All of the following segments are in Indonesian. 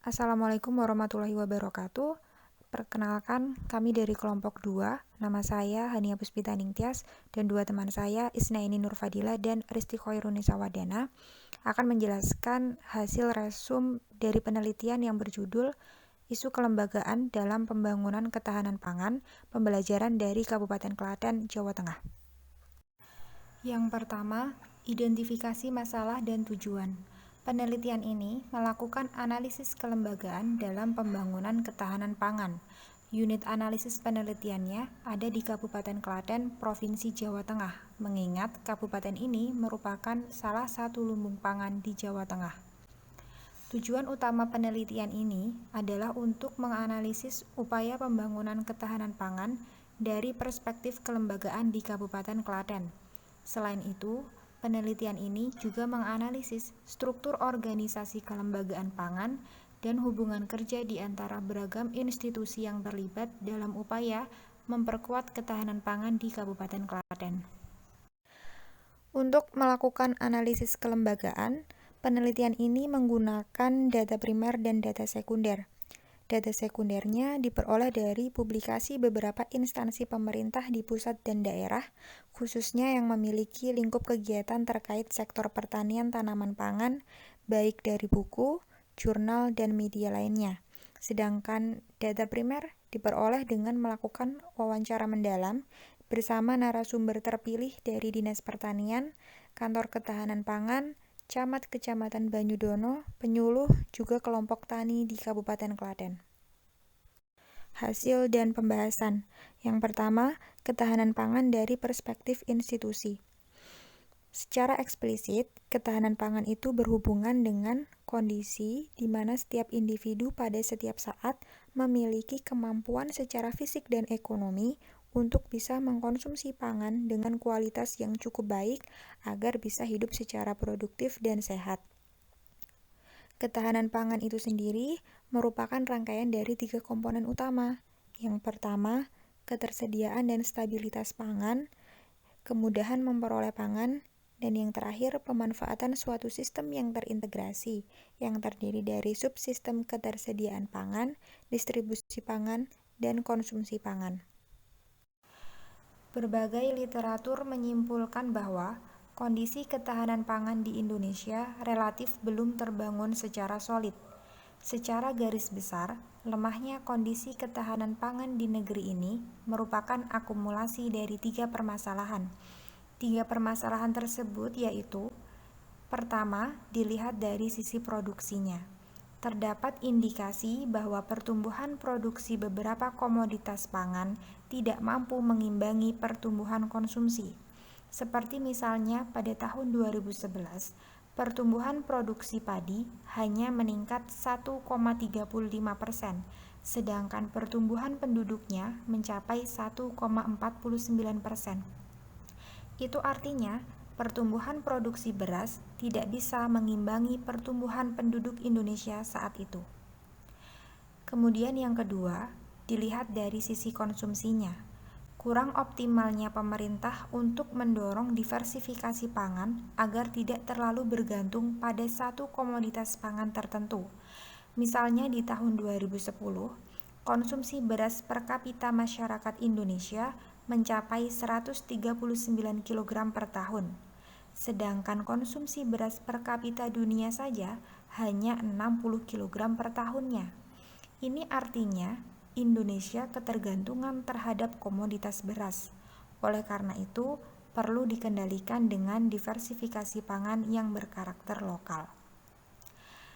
Assalamualaikum warahmatullahi wabarakatuh. Perkenalkan, kami dari kelompok 2. Nama saya Hania Puspita Ningtyas dan dua teman saya, Isnaini Nurfadila dan Risti Khairunisa Wadana, akan menjelaskan hasil resum dari penelitian yang berjudul Isu Kelembagaan dalam Pembangunan Ketahanan Pangan, Pembelajaran dari Kabupaten Klaten, Jawa Tengah. Yang pertama, identifikasi masalah dan tujuan. Penelitian ini melakukan analisis kelembagaan dalam pembangunan ketahanan pangan. Unit analisis penelitiannya ada di Kabupaten Klaten, Provinsi Jawa Tengah, mengingat kabupaten ini merupakan salah satu lumbung pangan di Jawa Tengah. Tujuan utama penelitian ini adalah untuk menganalisis upaya pembangunan ketahanan pangan dari perspektif kelembagaan di Kabupaten Klaten. Selain itu, penelitian ini juga menganalisis struktur organisasi kelembagaan pangan dan hubungan kerja di antara beragam institusi yang terlibat dalam upaya memperkuat ketahanan pangan di Kabupaten Klaten. Untuk melakukan analisis kelembagaan, penelitian ini menggunakan data primer dan data sekunder. Data sekundernya diperoleh dari publikasi beberapa instansi pemerintah di pusat dan daerah, khususnya yang memiliki lingkup kegiatan terkait sektor pertanian tanaman pangan, baik dari buku, jurnal, dan media lainnya. Sedangkan data primer diperoleh dengan melakukan wawancara mendalam bersama narasumber terpilih dari Dinas Pertanian, Kantor Ketahanan Pangan, Camat Kecamatan Banyudono, penyuluh, juga kelompok tani di Kabupaten Klaten. Hasil dan pembahasan. Yang pertama, ketahanan pangan dari perspektif institusi. Secara eksplisit, ketahanan pangan itu berhubungan dengan kondisi di mana setiap individu pada setiap saat memiliki kemampuan secara fisik dan ekonomi untuk bisa mengkonsumsi pangan dengan kualitas yang cukup baik agar bisa hidup secara produktif dan sehat. Ketahanan pangan itu sendiri merupakan rangkaian dari 3 komponen utama. Yang pertama, ketersediaan dan stabilitas pangan, kemudahan memperoleh pangan, dan yang terakhir, pemanfaatan suatu sistem yang terintegrasi, yang terdiri dari subsistem ketersediaan pangan, distribusi pangan, dan konsumsi pangan. Berbagai literatur menyimpulkan bahwa kondisi ketahanan pangan di Indonesia relatif belum terbangun secara solid. Secara garis besar, lemahnya kondisi ketahanan pangan di negeri ini merupakan akumulasi dari 3 permasalahan. 3 permasalahan tersebut yaitu: pertama, dilihat dari sisi produksinya. Terdapat indikasi bahwa pertumbuhan produksi beberapa komoditas pangan tidak mampu mengimbangi pertumbuhan konsumsi. Seperti misalnya pada tahun 2011, pertumbuhan produksi padi hanya meningkat 1,35%, sedangkan pertumbuhan penduduknya mencapai 1,49%. Itu artinya pertumbuhan produksi beras tidak bisa mengimbangi pertumbuhan penduduk Indonesia saat itu. Kemudian yang kedua, dilihat dari sisi konsumsinya. Kurang optimalnya pemerintah untuk mendorong diversifikasi pangan agar tidak terlalu bergantung pada satu komoditas pangan tertentu. Misalnya di tahun 2010, konsumsi beras per kapita masyarakat Indonesia mencapai 139 kg per tahun, sedangkan konsumsi beras per kapita dunia saja hanya 60 kg per tahunnya. Ini artinya Indonesia ketergantungan terhadap komoditas beras. Oleh karena itu, perlu dikendalikan dengan diversifikasi pangan yang berkarakter lokal.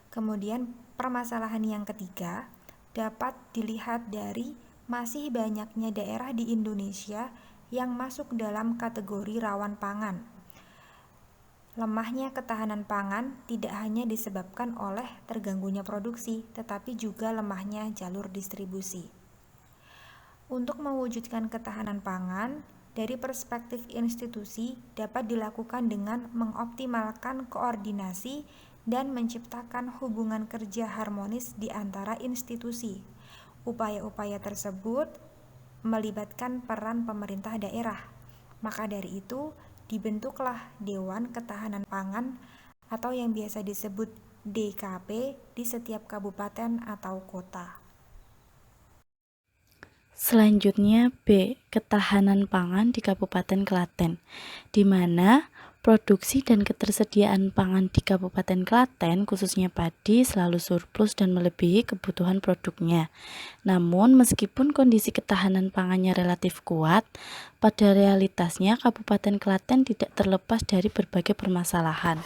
Kemudian permasalahan yang ketiga dapat dilihat dari masih banyaknya daerah di Indonesia yang masuk dalam kategori rawan pangan. Lemahnya ketahanan pangan tidak hanya disebabkan oleh terganggunya produksi, tetapi juga lemahnya jalur distribusi. Untuk mewujudkan ketahanan pangan, dari perspektif institusi dapat dilakukan dengan mengoptimalkan koordinasi dan menciptakan hubungan kerja harmonis di antara institusi. Upaya-upaya tersebut melibatkan peran pemerintah daerah. Maka dari itu, dibentuklah Dewan Ketahanan Pangan atau yang biasa disebut DKP di setiap kabupaten atau kota. Selanjutnya B. Ketahanan pangan di Kabupaten Klaten, di mana produksi dan ketersediaan pangan di Kabupaten Klaten, khususnya padi, selalu surplus dan melebihi kebutuhan produknya. Namun, meskipun kondisi ketahanan pangannya relatif kuat, pada realitasnya Kabupaten Klaten tidak terlepas dari berbagai permasalahan.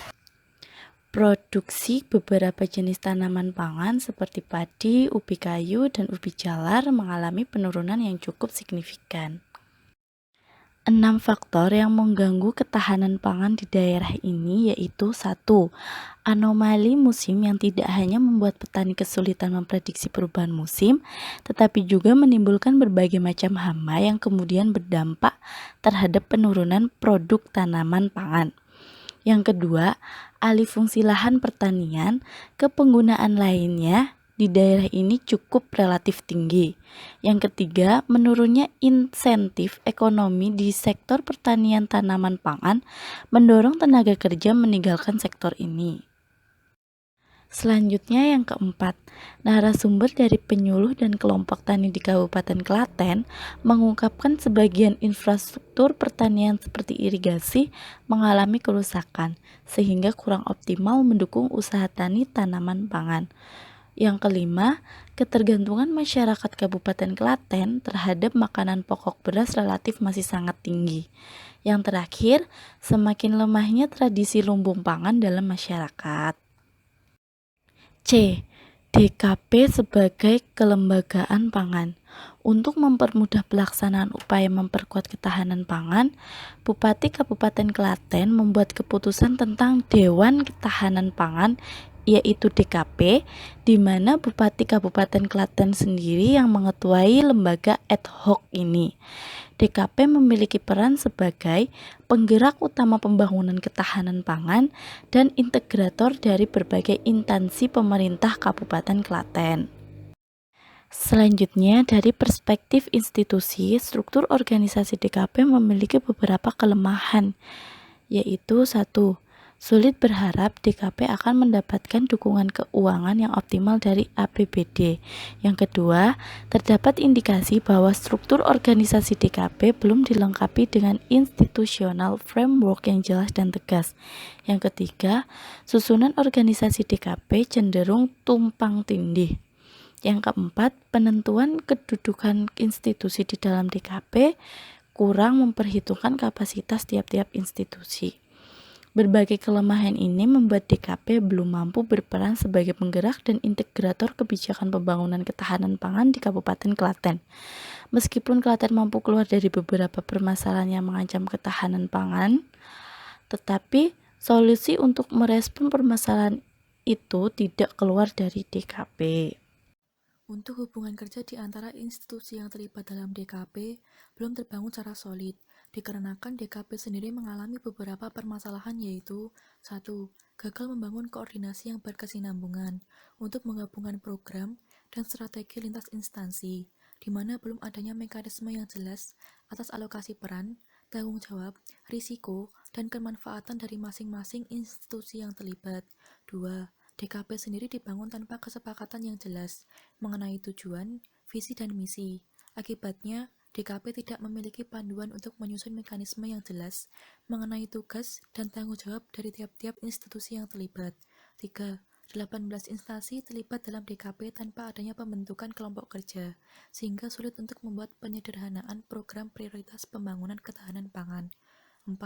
Produksi beberapa jenis tanaman pangan seperti padi, ubi kayu, dan ubi jalar mengalami penurunan yang cukup signifikan. 6 faktor yang mengganggu ketahanan pangan di daerah ini yaitu 1. Anomali musim yang tidak hanya membuat petani kesulitan memprediksi perubahan musim, tetapi juga menimbulkan berbagai macam hama yang kemudian berdampak terhadap penurunan produk tanaman pangan. Yang kedua, alih fungsi lahan pertanian ke penggunaan lainnya di daerah ini cukup relatif tinggi. Yang ketiga, menurunnya insentif ekonomi di sektor pertanian tanaman pangan mendorong tenaga kerja meninggalkan sektor ini. Selanjutnya yang keempat, narasumber dari penyuluh dan kelompok tani di Kabupaten Klaten mengungkapkan sebagian infrastruktur pertanian seperti irigasi mengalami kerusakan sehingga kurang optimal mendukung usaha tani tanaman pangan. Yang kelima, ketergantungan masyarakat Kabupaten Klaten terhadap makanan pokok beras relatif masih sangat tinggi. Yang terakhir, semakin lemahnya tradisi lumbung pangan dalam masyarakat. C. DKP sebagai kelembagaan pangan. Untuk mempermudah pelaksanaan upaya memperkuat ketahanan pangan, Bupati Kabupaten Klaten membuat keputusan tentang Dewan Ketahanan Pangan yaitu DKP, di mana Bupati Kabupaten Klaten sendiri yang mengetuai lembaga ad hoc ini. DKP memiliki peran sebagai penggerak utama pembangunan ketahanan pangan dan integrator dari berbagai instansi pemerintah Kabupaten Klaten. Selanjutnya, dari perspektif institusi, struktur organisasi DKP memiliki beberapa kelemahan, yaitu 1. Sulit berharap DKP akan mendapatkan dukungan keuangan yang optimal dari APBD. Yang kedua, terdapat indikasi bahwa struktur organisasi DKP belum dilengkapi dengan institutional framework yang jelas dan tegas. Yang ketiga, susunan organisasi DKP cenderung tumpang tindih. Yang keempat, penentuan kedudukan institusi di dalam DKP kurang memperhitungkan kapasitas tiap-tiap institusi. Berbagai kelemahan ini membuat DKP belum mampu berperan sebagai penggerak dan integrator kebijakan pembangunan ketahanan pangan di Kabupaten Klaten. Meskipun Klaten mampu keluar dari beberapa permasalahan yang mengancam ketahanan pangan, tetapi solusi untuk merespon permasalahan itu tidak keluar dari DKP. Untuk hubungan kerja di antara institusi yang terlibat dalam DKP belum terbangun secara solid, dikarenakan DKP sendiri mengalami beberapa permasalahan yaitu 1. Gagal membangun koordinasi yang berkesinambungan untuk menggabungkan program dan strategi lintas instansi, di mana belum adanya mekanisme yang jelas atas alokasi peran, tanggung jawab, risiko, dan kemanfaatan dari masing-masing institusi yang terlibat. 2. DKP sendiri dibangun tanpa kesepakatan yang jelas mengenai tujuan, visi, dan misi. Akibatnya, DKP tidak memiliki panduan untuk menyusun mekanisme yang jelas mengenai tugas dan tanggung jawab dari tiap-tiap institusi yang terlibat. 3. 18 instansi terlibat dalam DKP tanpa adanya pembentukan kelompok kerja, sehingga sulit untuk membuat penyederhanaan program prioritas pembangunan ketahanan pangan. 4.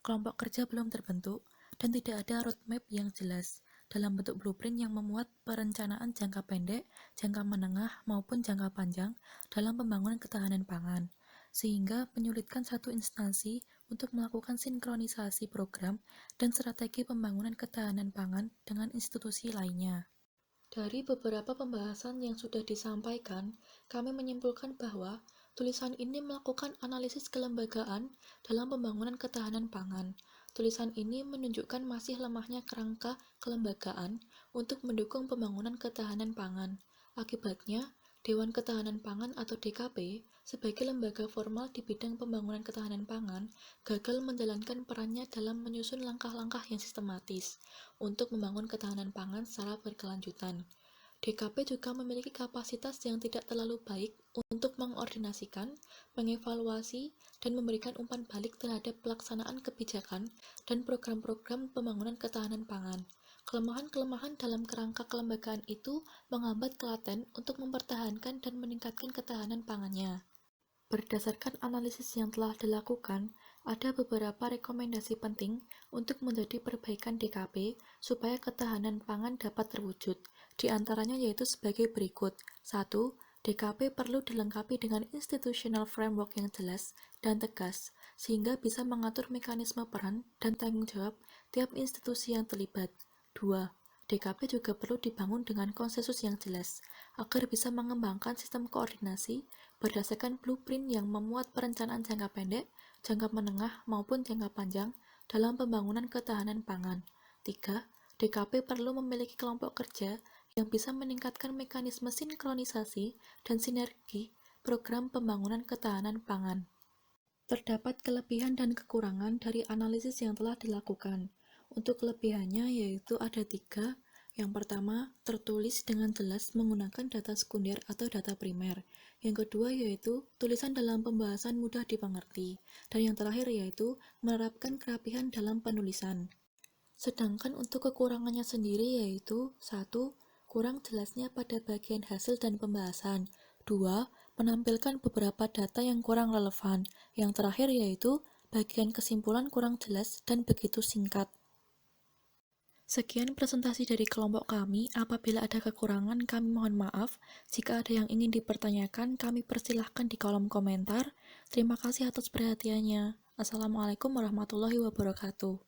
Kelompok kerja belum terbentuk dan tidak ada roadmap yang jelas dalam bentuk blueprint yang memuat perencanaan jangka pendek, jangka menengah, maupun jangka panjang dalam pembangunan ketahanan pangan, sehingga menyulitkan satu instansi untuk melakukan sinkronisasi program dan strategi pembangunan ketahanan pangan dengan institusi lainnya. Dari beberapa pembahasan yang sudah disampaikan, kami menyimpulkan bahwa tulisan ini melakukan analisis kelembagaan dalam pembangunan ketahanan pangan. Tulisan ini menunjukkan masih lemahnya kerangka kelembagaan untuk mendukung pembangunan ketahanan pangan. Akibatnya, Dewan Ketahanan Pangan atau DKP, sebagai lembaga formal di bidang pembangunan ketahanan pangan, gagal menjalankan perannya dalam menyusun langkah-langkah yang sistematis untuk membangun ketahanan pangan secara berkelanjutan. DKP juga memiliki kapasitas yang tidak terlalu baik untuk mengordinasikan, mengevaluasi, dan memberikan umpan balik terhadap pelaksanaan kebijakan dan program-program pembangunan ketahanan pangan. Kelemahan-kelemahan dalam kerangka kelembagaan itu menghambat Klaten untuk mempertahankan dan meningkatkan ketahanan pangannya. Berdasarkan analisis yang telah dilakukan, ada beberapa rekomendasi penting untuk menjadi perbaikan DKP supaya ketahanan pangan dapat terwujud. Di antaranya yaitu sebagai berikut. 1. DKP perlu dilengkapi dengan institutional framework yang jelas dan tegas, sehingga bisa mengatur mekanisme peran dan tanggung jawab tiap institusi yang terlibat. 2. DKP juga perlu dibangun dengan konsensus yang jelas, agar bisa mengembangkan sistem koordinasi berdasarkan blueprint yang memuat perencanaan jangka pendek, jangka menengah, maupun jangka panjang dalam pembangunan ketahanan pangan. 3. DKP perlu memiliki kelompok kerja yang bisa meningkatkan mekanisme sinkronisasi dan sinergi program pembangunan ketahanan pangan. Terdapat kelebihan dan kekurangan dari analisis yang telah dilakukan. Untuk kelebihannya yaitu ada 3. Yang pertama, tertulis dengan jelas menggunakan data sekunder atau data primer. Yang kedua yaitu tulisan dalam pembahasan mudah dimengerti. Dan yang terakhir yaitu menerapkan kerapihan dalam penulisan. Sedangkan untuk kekurangannya sendiri yaitu 1. Kurang jelasnya pada bagian hasil dan pembahasan. 2. Menampilkan beberapa data yang kurang relevan. Yang terakhir yaitu bagian kesimpulan kurang jelas dan begitu singkat. Sekian presentasi dari kelompok kami. Apabila ada kekurangan, kami mohon maaf. Jika ada yang ingin dipertanyakan, kami persilahkan di kolom komentar. Terima kasih atas perhatiannya. Assalamualaikum warahmatullahi wabarakatuh.